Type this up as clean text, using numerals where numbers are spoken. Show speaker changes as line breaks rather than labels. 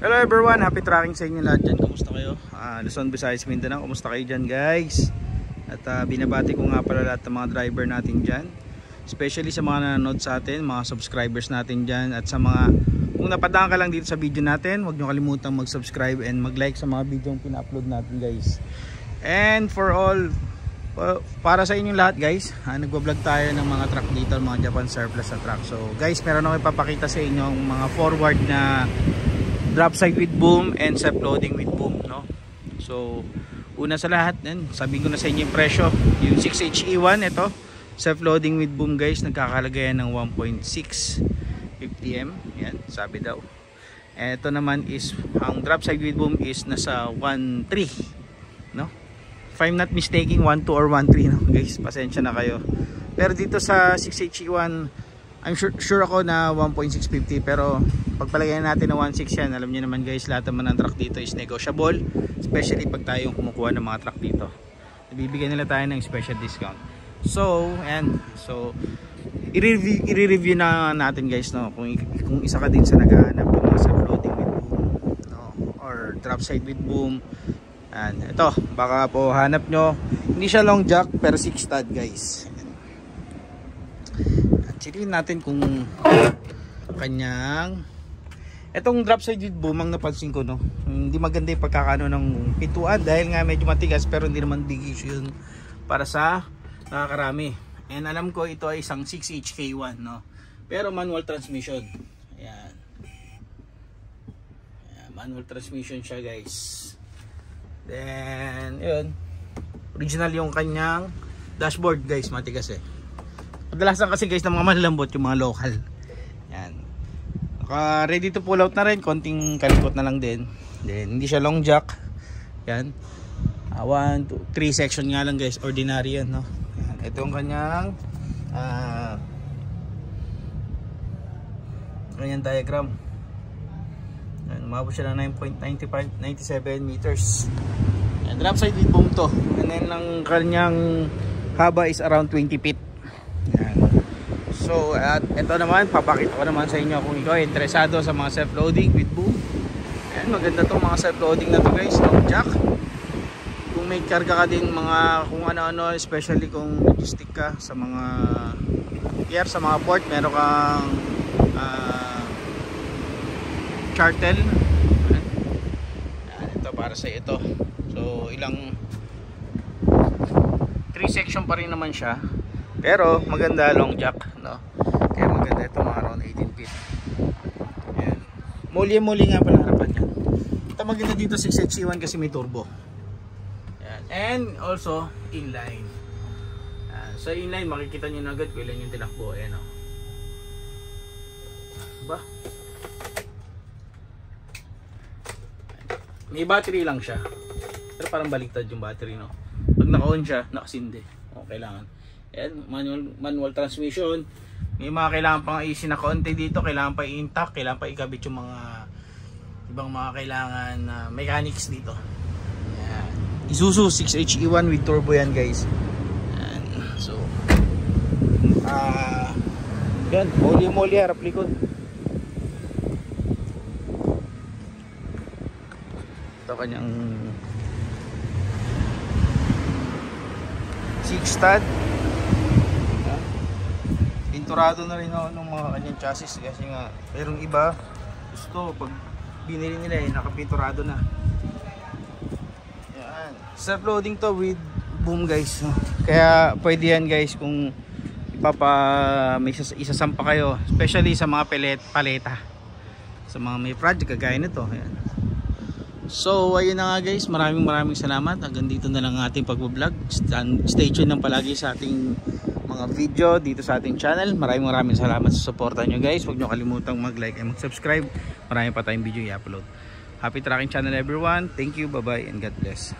Hello everyone, happy tracking sa inyo lahat dyan. Kumusta kayo? Luzon, Visayas, Mindanao, kumusta kayo dyan guys? At binabati ko nga pala lahat ng mga driver natin dyan, especially sa mga nanonood sa atin, mga subscribers natin dyan. At sa mga, kung napadaan ka lang dito sa video natin, huwag nyo kalimutang mag-subscribe and mag-like sa mga video yung pina-upload natin guys. And for all, para sa inyong lahat guys, nagbablog tayo ng mga truck dito, mga Japan surplus na truck. So guys, meron ako ipapakita sa inyo ang mga forward na drop side with boom and self loading with boom, no? So una sa lahat, sabihin ko na sa inyo yung presyo. Yung 6HE1, ito self loading with boom guys, nagkakalagayan ng 1.6 50M. Yan, sabi daw. Ito naman is, ang drop side with boom is nasa 1.3, no? If I'm not mistaken, 1.2 or 1.3, no guys, pasensya na kayo. Pero dito sa 6HE1, I'm sure ako na 1.650, pero pagpalagyan natin na 1.6 yan, alam niyo naman guys, lahat naman ng truck dito is negotiable, especially pag tayo kumukuha ng mga truck dito. Ibibigyan nila tayo ng special discount. So, i-review na natin guys, no, kung isa ka din sa naghahanap ng mga self-loading with boom, no, or drop side with boom. And ito, baka po hanap nyo, hindi siya long jack pero 6 stud guys. Silipin natin kung kanyang etong drop side with boom, ang napansin ko, no, hindi maganda yung pagkakano ng pintuan dahil nga medyo matigas, pero hindi naman big issue yun para sa nakakarami. And alam ko ito ay isang 6HK1, no, pero manual transmission. Ayan. Ayan, manual transmission siya guys. Then yun, original yung kanyang dashboard guys, matigas eh. Kadalasan kasi guys ng mga malambot yung mga local. Yan. Ready to pull out na rin, konting kalikot na lang din. Then hindi siya long jack. Yan. 1, 2, 3 section nga lang guys, ordinary yan, no. Yan. Ito yung kanyang kanyang diagram. Yan, umabot siya ng 9.97 meters. Yan, drop side with boom to. And then ang kanyang haba is around 20 feet. Yan. So at ito naman, papakita ko naman sa inyo kung ikaw ay interesado sa mga self-loading with boom. Yan, maganda itong mga self-loading na to guys, no? Jack. Kung may karga ka din mga kung ano-ano, especially kung logistic ka sa mga pier, sa mga port, meron kang chartel. Yan, ito para sa ito. So ilang 3 section pa rin naman siya, pero maganda long jack, no? Kaya maganda ito, mga around 18 feet. Ayan. Muli nga pala harapan yan. Ito maganda dito 6HE1 kasi may turbo. Ayan. And also inline. Ayan. Sa inline makikita nyo na agad kung ilan yung tinakbo. Ayan, o. Diba? May battery lang siya, pero parang baliktad yung battery, no? Pag naka-on siya, nakasindi. O, kailangan. Ayan, manual transmission. May mga kailangan pang easy na konti dito, kailangan pa i-intact, kailangan pa ikabit yung mga ibang mga kailangan mechanics dito. Ayan. Isuzu 6HE1 with turbo yan guys. Ayan. So yan, moli harap likod. Ito kanyang 6 stud. Pinturado na rin ako ng mga kanyang chassis kasi nga mayroong iba gusto pag binili nila nakapinturado na. Yan. Self-loading to with boom guys, no? Kaya pwede yan guys kung may isasampa kayo, especially sa mga paleta, sa mga may project kagaya nito. Ayan. So ayun na nga guys, maraming salamat. Hanggang dito na lang ang ating pagbablog. Stay tuned lang palagi sa ating mga video dito sa ating channel. Maraming salamat sa suporta nyo guys. Huwag nyo kalimutang mag-like and mag-subscribe. Marami pa tayong video i-upload. Happy tracking channel everyone. Thank you, bye bye and God bless.